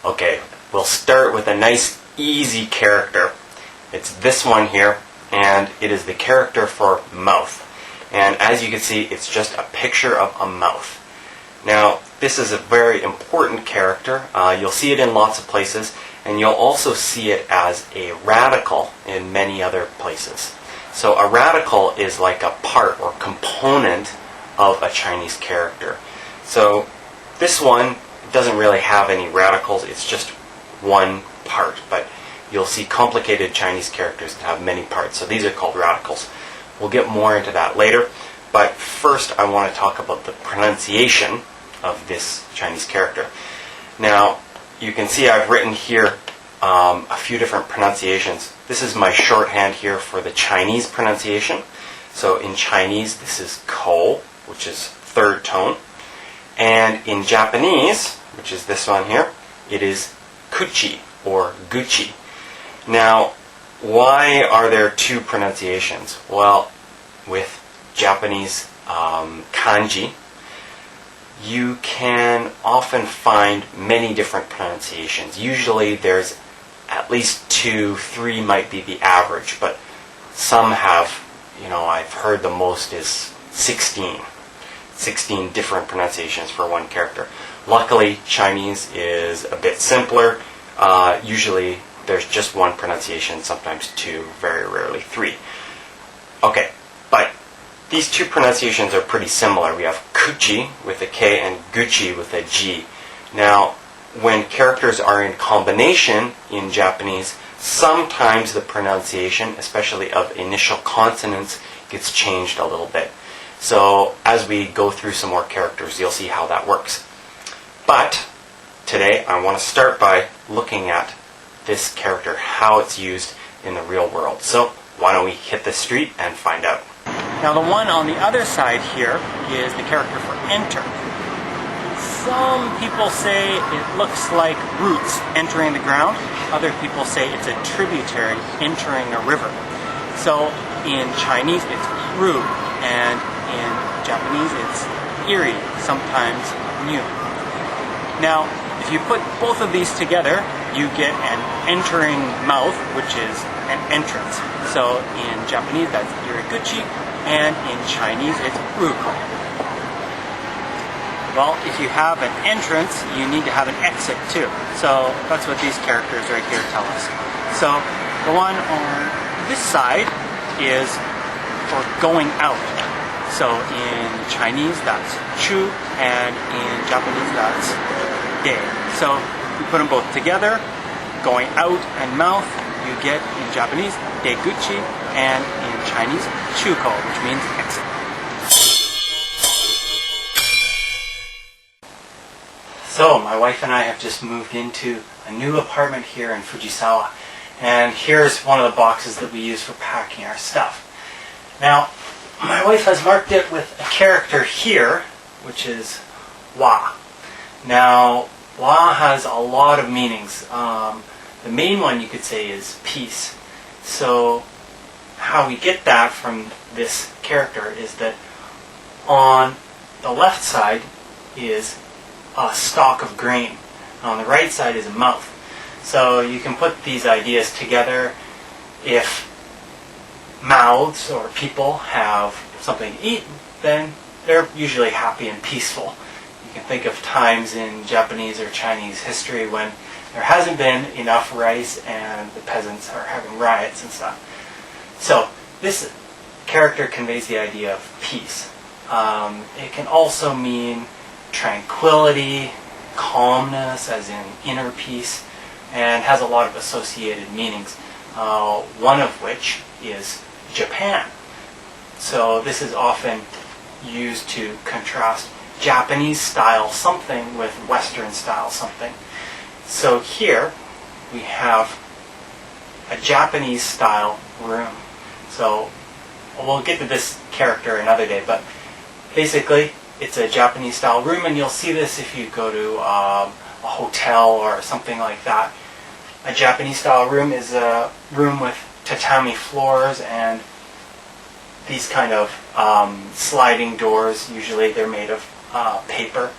Okay, we'll start with a nice easy character. It's this one here, and it is the character for mouth. And as you can see, it's just a picture of a mouth. Now, this is a very important character. You'll see it in lots of places, and you'll also see it as a radical in many other places. So a radical is like a part or component of a Chinese character. So this one doesn't really have any radicals, it's just one part, but you'll see complicated Chinese characters that have many parts. So these are called radicals. We'll get more into that later, but first I want to talk about the pronunciation of this Chinese character. Now, you can see I've written here a few different pronunciations. This is my shorthand here for the Chinese pronunciation. So in Chinese, this is ko, which is third tone. And in Japanese, which is this one here, it is kuchi or guchi. Now, why are there two pronunciations? Well, with Japanese kanji, you can often find many different pronunciations. Usually there's at least 2, 3 might be the average, but some have, I've heard the most is 16 different pronunciations for one character. Luckily, Chinese is a bit simpler. Usually there's just one pronunciation, sometimes 2, very rarely 3. Okay, but these two pronunciations are pretty similar. We have kuchi with a K and guchi with a G. Now, when characters are in combination in Japanese, sometimes the pronunciation, especially of initial consonants, gets changed a little bit. So as we go through some more characters, you'll see how that works. But today I want to start by looking at this character, how it's used in the real world. So why don't we hit the street and find out. Now the one on the other side here is the character for enter. Some people say it looks like roots entering the ground. Other people say it's a tributary entering a river. So in Chinese it's ru, and in Japanese it's iri, sometimes mu. Now, if you put both of these together, you get an entering mouth, which is an entrance. So in Japanese that's iriguchi, and in Chinese it's ruko. Well, if you have an entrance, you need to have an exit too. So that's what these characters right here tell us. So the one on this side is for going out. So in Chinese that's chu, and in Japanese that's de. So you put them both together, going out and mouth, you get in Japanese deguchi, and in Chinese chuko, which means exit. So my wife and I have just moved into a new apartment here in Fujisawa, and here's one of the boxes that we use for packing our stuff. Now, my wife has marked it with a character here, which is wa. Now, wa has a lot of meanings. The main one you could say is peace. So how we get that from this character is that on the left side is a stalk of grain. On the right side is a mouth. So you can put these ideas together. If mouths or people have something to eat, then they're usually happy and peaceful. You can think of times in Japanese or Chinese history when there hasn't been enough rice and the peasants are having riots and stuff. So this character conveys the idea of peace. It can also mean tranquility, calmness, as in inner peace, and has a lot of associated meanings, one of which is Japan. So this is often used to contrast Japanese style something with Western style something. So here we have a Japanese style room. So we'll get to this character another day, but basically it's a Japanese style room, and you'll see this if you go to a hotel or something like that. A Japanese style room is a room with tatami floors and these kind of sliding doors. Usually they're made of paper,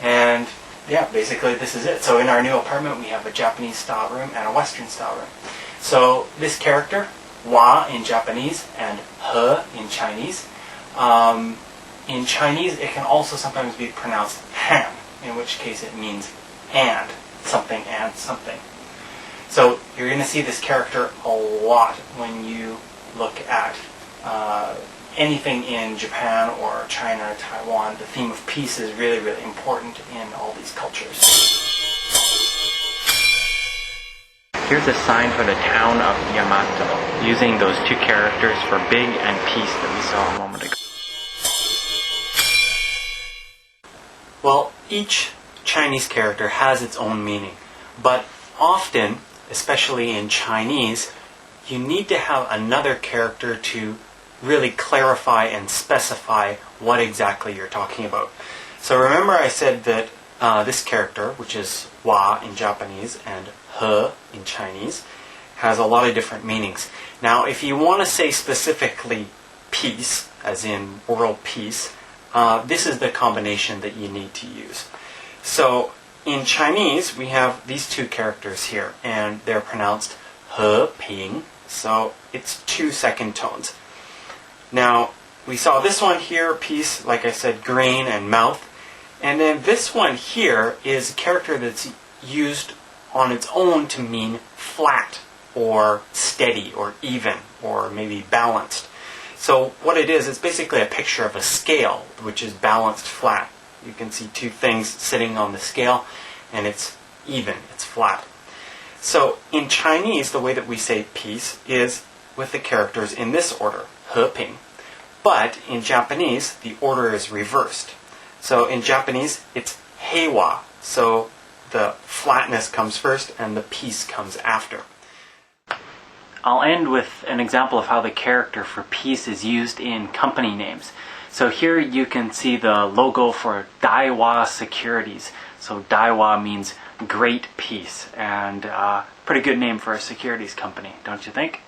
and Yeah, basically this is it. So in our new apartment we have a Japanese style room and a Western style room. So this character, wa in Japanese and he in Chinese. In Chinese it can also sometimes be pronounced han, in which case it means and something. So you're going to see this character a lot when you look at anything in Japan or China or Taiwan. The theme of peace is really, really important in all these cultures. Here's a sign for the town of Yamato, using those two characters for big and peace that we saw a moment ago. Well, each Chinese character has its own meaning, but often, especially in Chinese, you need to have another character to really clarify and specify what exactly you're talking about. So remember I said that this character, which is wa in Japanese and he in Chinese, has a lot of different meanings. Now, if you want to say specifically peace, as in world peace, this is the combination that you need to use. So in Chinese, we have these two characters here, and they're pronounced he, ping, so it's 2 second tones. Now, we saw this one here, peace, like I said, grain and mouth. And then this one here is a character that's used on its own to mean flat, or steady, or even, or maybe balanced. So what it is, it's basically a picture of a scale, which is balanced flat. You can see two things sitting on the scale, and it's even, it's flat. So in Chinese, the way that we say peace is with the characters in this order, he, ping. But in Japanese, the order is reversed. So in Japanese, it's heiwa. So the flatness comes first and the peace comes after. I'll end with an example of how the character for peace is used in company names. So here you can see the logo for Daiwa Securities. So Daiwa means great peace, and pretty good name for a securities company, don't you think?